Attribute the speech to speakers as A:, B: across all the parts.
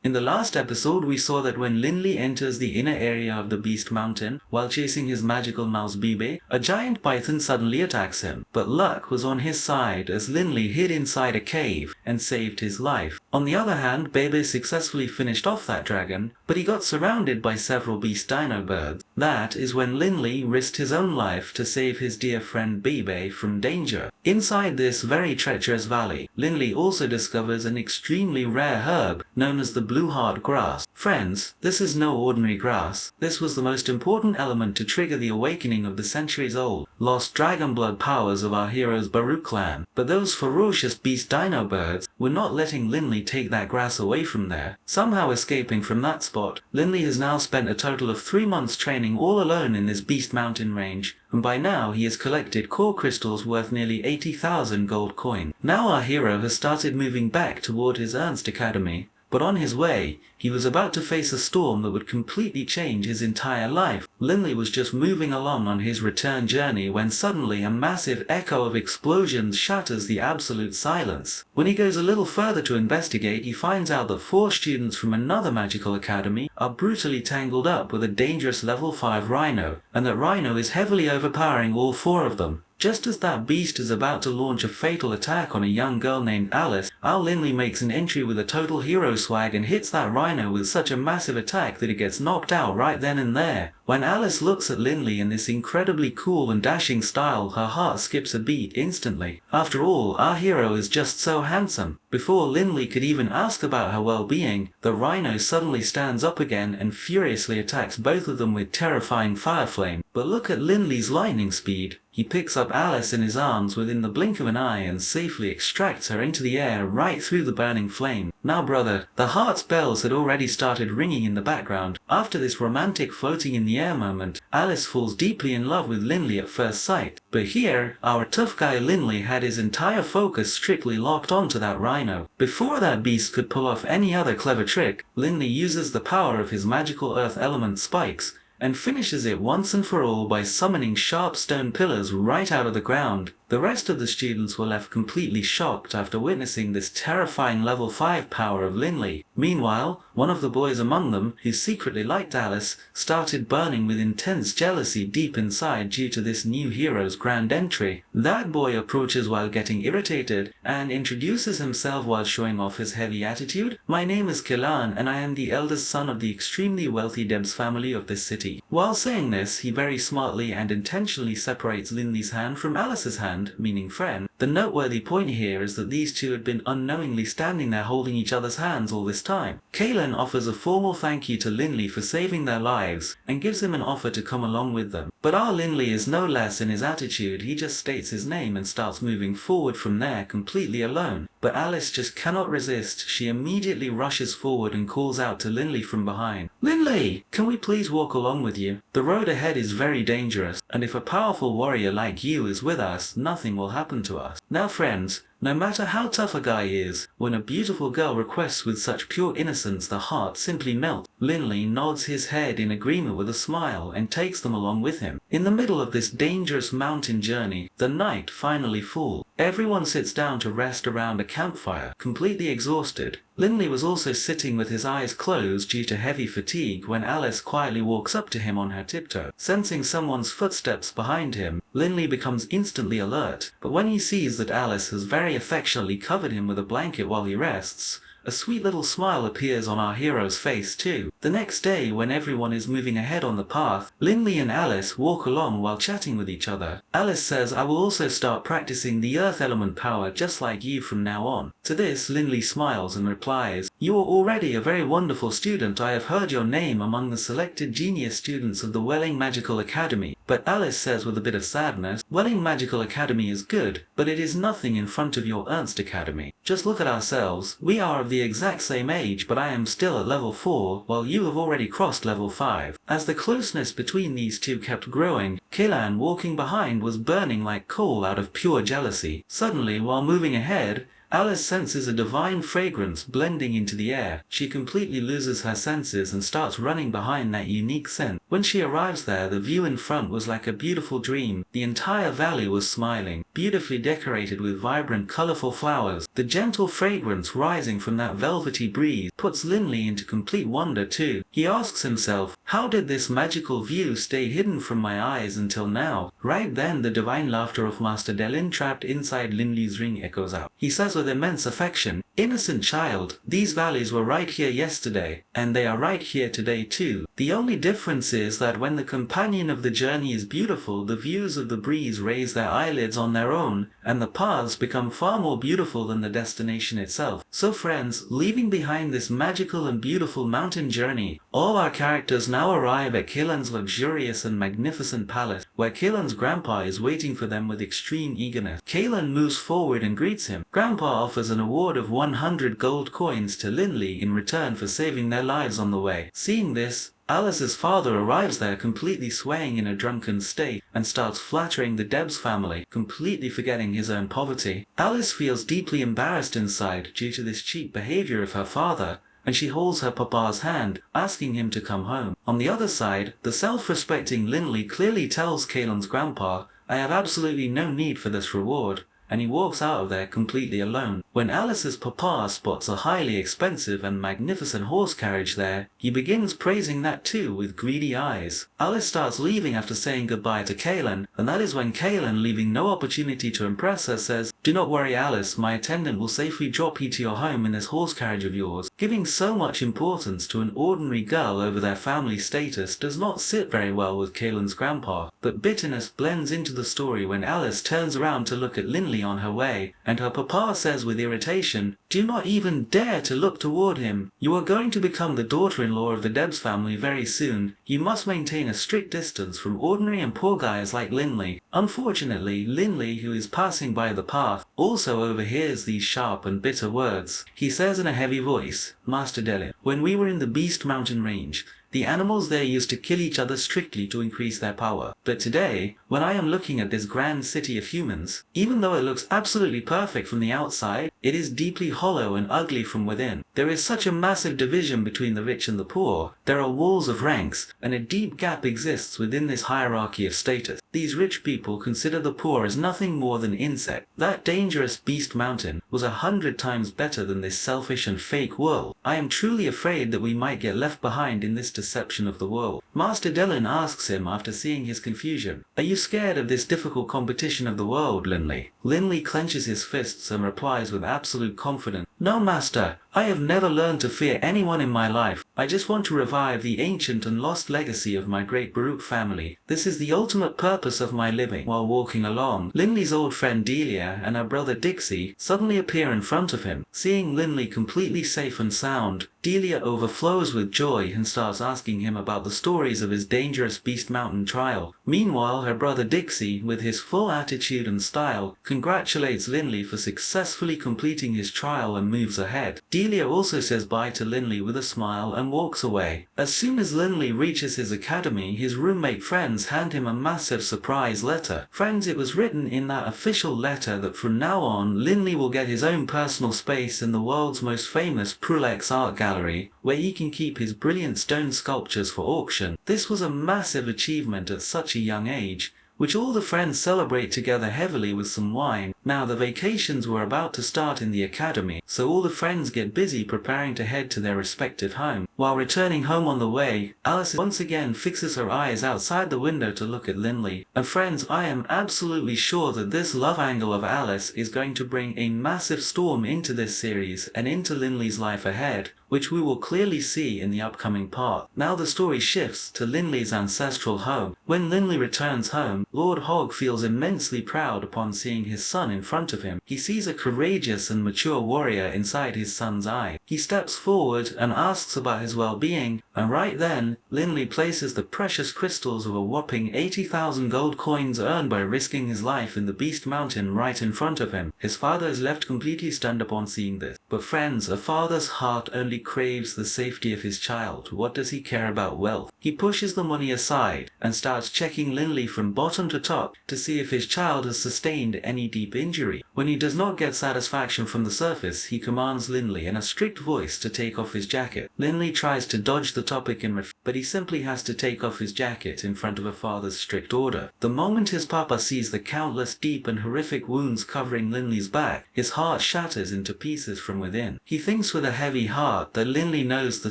A: In the last episode, we saw that when Linley enters the inner area of the Beast Mountain while chasing his magical mouse Bebe, a giant python suddenly attacks him. But luck was on his side as Linley hid inside a cave and saved his life. On the other hand, Bebe successfully finished off that dragon, but he got surrounded by several beast dino birds. That is when Linley risked his own life to save his dear friend Bebe from danger. Inside this very treacherous valley, Linley also discovers an extremely rare herb known as the blue heart grass. Friends, this is no ordinary grass. This was the most important element to trigger the awakening of the centuries-old, lost dragon blood powers of our hero's Baruch clan. But those ferocious beast dino birds were not letting Linley take that grass away from there. Somehow escaping from that spot, Linley has now spent a total of 3 months training all alone in this beast mountain range, and by now he has collected core crystals worth nearly 80,000 gold coin. Now our hero has started moving back toward his Ernst Academy, but on his way, he was about to face a storm that would completely change his entire life. Linley was just moving along on his return journey when suddenly a massive echo of explosions shatters the absolute silence. When he goes a little further to investigate, he finds out that 4 students from another magical academy are brutally tangled up with a dangerous level 5 Rhino, and that Rhino is heavily overpowering all 4 of them. Just as that beast is about to launch a fatal attack on a young girl named Alice, our Linley makes an entry with a total hero swag and hits that Rhino with such a massive attack that it gets knocked out right then and there. When Alice looks at Linley in this incredibly cool and dashing style, her heart skips a beat instantly. After all, our hero is just so handsome. Before Linley could even ask about her well-being, the Rhino suddenly stands up again and furiously attacks both of them with terrifying fire flame. But look at Linley's lightning speed. He picks up Alice in his arms within the blink of an eye and safely extracts her into the air right through the burning flame. Now brother, the heart's bells had already started ringing in the background. After this romantic floating in the air moment, Alice falls deeply in love with Linley at first sight. But here, our tough guy Linley had his entire focus strictly locked onto that Rhino. Before that beast could pull off any other clever trick, Linley uses the power of his magical earth element spikes and finishes it once and for all by summoning sharp stone pillars right out of the ground. The rest of the students were left completely shocked after witnessing this terrifying level 5 power of Linley. Meanwhile, one of the boys among them, who secretly liked Alice, started burning with intense jealousy deep inside due to this new hero's grand entry. That boy approaches while getting irritated and introduces himself while showing off his heavy attitude. "My name is Kilan and I am the eldest son of the extremely wealthy Debs family of this city." While saying this, he very smartly and intentionally separates Linley's hand from Alice's hand, meaning friend. The noteworthy point here is that these two had been unknowingly standing there holding each other's hands all this time. Kaylin offers a formal thank you to Linley for saving their lives and gives him an offer to come along with them. But our Linley is no less in his attitude. He just states his name and starts moving forward from there completely alone. But Alice just cannot resist. She immediately rushes forward and calls out to Linley from behind. "Linley, can we please walk along with you? The road ahead is very dangerous, and if a powerful warrior like you is with us, nothing will happen to us." Now friends, no matter how tough a guy is, when a beautiful girl requests with such pure innocence, the heart simply melts. Linley nods his head in agreement with a smile and takes them along with him. In the middle of this dangerous mountain journey, the night finally falls. Everyone sits down to rest around a campfire, completely exhausted. Linley was also sitting with his eyes closed due to heavy fatigue when Alice quietly walks up to him on her tiptoe. Sensing someone's footsteps behind him, Linley becomes instantly alert, but when he sees that Alice has very affectionately covered him with a blanket while he rests, a sweet little smile appears on our hero's face too. The next day, when everyone is moving ahead on the path, Linley and Alice walk along while chatting with each other. Alice says, "I will also start practicing the earth element power just like you from now on." To this, Linley smiles and replies, "You are already a very wonderful student. I have heard your name among the selected genius students of the Welling Magical Academy." But Alice says with a bit of sadness, "Welling Magical Academy is good, but it is nothing in front of your Ernst Academy. Just look at ourselves. We are of the exact same age, but I am still at level 4, while you have already crossed level 5. As the closeness between these two kept growing, Kalan, walking behind, was burning like coal out of pure jealousy. Suddenly, while moving ahead, Alice senses a divine fragrance blending into the air. She completely loses her senses and starts running behind that unique scent. When she arrives there, the view in front was like a beautiful dream. The entire valley was smiling, beautifully decorated with vibrant, colorful flowers. The gentle fragrance rising from that velvety breeze puts Linley into complete wonder too. He asks himself, how did this magical view stay hidden from my eyes until now? Right then, the divine laughter of Master Delin trapped inside Linley's ring echoes out. He says with immense affection, "Innocent child, these valleys were right here yesterday, and they are right here today too. The only difference is that when the companion of the journey is beautiful, the views of the breeze raise their eyelids on their own, and the paths become far more beautiful than the destination itself." So friends, leaving behind this magical and beautiful mountain journey, all our characters now arrive at Kaelin's luxurious and magnificent palace, where Kaelin's grandpa is waiting for them with extreme eagerness. Kaelin moves forward and greets him. Grandpa offers an award of 100 gold coins to Linley in return for saving their lives on the way. Seeing this, Alice's father arrives there completely swaying in a drunken state and starts flattering the Debs family, completely forgetting his own poverty. Alice feels deeply embarrassed inside due to this cheap behavior of her father, and she holds her papa's hand, asking him to come home. On the other side, the self-respecting Linley clearly tells Kaelin's grandpa, "I have absolutely no need for this reward," and he walks out of there completely alone. When Alice's papa spots a highly expensive and magnificent horse carriage there, he begins praising that too with greedy eyes. Alice starts leaving after saying goodbye to Kaelin, and that is when Kaelin, leaving no opportunity to impress her, says, "Do not worry Alice, my attendant will safely drop you to your home in this horse carriage of yours." Giving so much importance to an ordinary girl over their family status does not sit very well with Kaelin's grandpa, but bitterness blends into the story when Alice turns around to look at Linley on her way, and her papa says with irritation, "Do not even dare to look toward him. You are going to become the daughter-in-law of the Debs family very soon. You must maintain a strict distance from ordinary and poor guys like Linley." Unfortunately, Linley, who is passing by the path, also overhears these sharp and bitter words. He says in a heavy voice, "Master Delin, when we were in the Beast Mountain range, the animals there used to kill each other strictly to increase their power. But today, when I am looking at this grand city of humans, even though it looks absolutely perfect from the outside, it is deeply hollow and ugly from within. There is such a massive division between the rich and the poor. There are walls of ranks, and a deep gap exists within this hierarchy of status. These rich people consider the poor as nothing more than insects. That dangerous Beast Mountain was 100 times better than this selfish and fake world. I am truly afraid that we might get left behind in this deception of the world." Master Delin asks him after seeing his confusion, "Are you scared of this difficult competition of the world, Linley?" Linley clenches his fists and replies with absolute confidence, "No, Master. I have never learned to fear anyone in my life. I just want to revive the ancient and lost legacy of my great Baruch family. This is the ultimate purpose of my living." While walking along, Linley's old friend Delia and her brother Dixie suddenly appear in front of him. Seeing Linley completely safe and sound, Delia overflows with joy and starts asking him about the stories of his dangerous Beast Mountain trial. Meanwhile, her brother Dixie, with his full attitude and style, congratulates Linley for successfully completing his trial and moves ahead. Delia also says bye to Linley with a smile and walks away. As soon as Linley reaches his academy, his roommate friends hand him a massive surprise letter. Friends, it was written in that official letter that from now on, Linley will get his own personal space in the world's most famous Prulex art gallery, where he can keep his brilliant stone sculptures for auction. This was a massive achievement at such a young age, which all the friends celebrate together heavily with some wine. Now the vacations were about to start in the academy, so all the friends get busy preparing to head to their respective home. While returning home on the way, Alice once again fixes her eyes outside the window to look at Linley. And friends, I am absolutely sure that this love angle of Alice is going to bring a massive storm into this series and into Linley's life ahead, which we will clearly see in the upcoming part. Now the story shifts to Linley's ancestral home. When Linley returns home, Lord Hogg feels immensely proud upon seeing his son in front of him. He sees a courageous and mature warrior inside his son's eye. He steps forward and asks about his well-being, and right then, Linley places the precious crystals of a whopping 80,000 gold coins earned by risking his life in the Beast Mountain right in front of him. His father is left completely stunned upon seeing this. But friends, a father's heart only craves the safety of his child. What does he care about wealth? He pushes the money aside and starts checking Linley from bottom to top to see if his child has sustained any deep injury. When he does not get satisfaction from the surface, he commands Linley in a strict voice to take off his jacket. Linley tries to dodge the topic but he simply has to take off his jacket in front of a father's strict order. The moment his papa sees the countless deep and horrific wounds covering Linley's back, his heart shatters into pieces from within. He thinks with a heavy heart that Linley knows the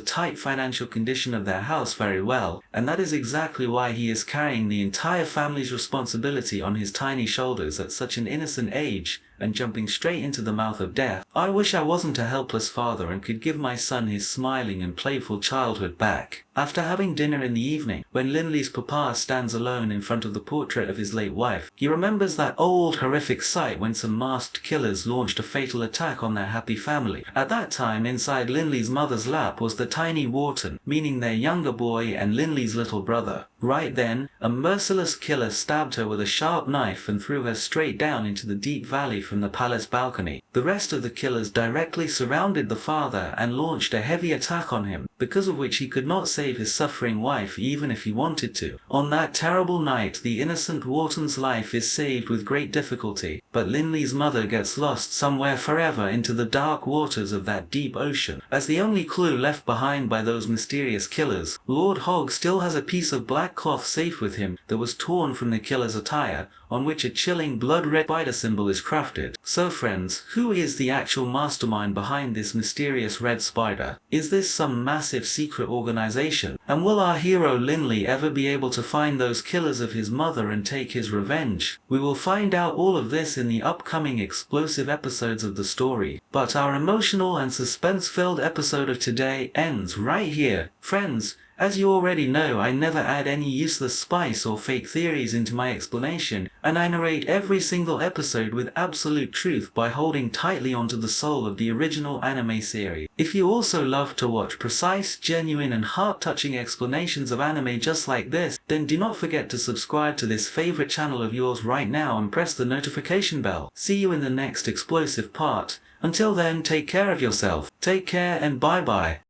A: tight financial condition of their house very well, and that is exactly why he is carrying the entire family's responsibility on his tiny shoulders at such an innocent age, and jumping straight into the mouth of death. I wish I wasn't a helpless father and could give my son his smiling and playful childhood back. After having dinner in the evening, when Linley's papa stands alone in front of the portrait of his late wife, he remembers that old horrific sight when some masked killers launched a fatal attack on their happy family. At that time, inside Linley's mother's lap was the tiny Wharton, meaning their younger boy and Linley's little brother. Right then, a merciless killer stabbed her with a sharp knife and threw her straight down into the deep valley from the palace balcony. The rest of the killers directly surrounded the father and launched a heavy attack on him, because of which he could not save his suffering wife even if he wanted to. On that terrible night, the innocent Wharton's life is saved with great difficulty, but Linley's mother gets lost somewhere forever into the dark waters of that deep ocean. As the only clue left behind by those mysterious killers, Lord Hogg still has a piece of black cloth safe with him that was torn from the killer's attire, on which a chilling blood-red spider symbol is crafted. So friends, who is the actual mastermind behind this mysterious red spider? Is this some massive secret organization? And will our hero Linley ever be able to find those killers of his mother and take his revenge? We will find out all of this in the upcoming explosive episodes of the story. But our emotional and suspense-filled episode of today ends right here. Friends, as you already know, I never add any useless spice or fake theories into my explanation, and I narrate every single episode with absolute truth by holding tightly onto the soul of the original anime series. If you also love to watch precise, genuine and heart-touching explanations of anime just like this, then do not forget to subscribe to this favorite channel of yours right now and press the notification bell. See you in the next explosive part. Until then, take care of yourself. Take care and bye-bye.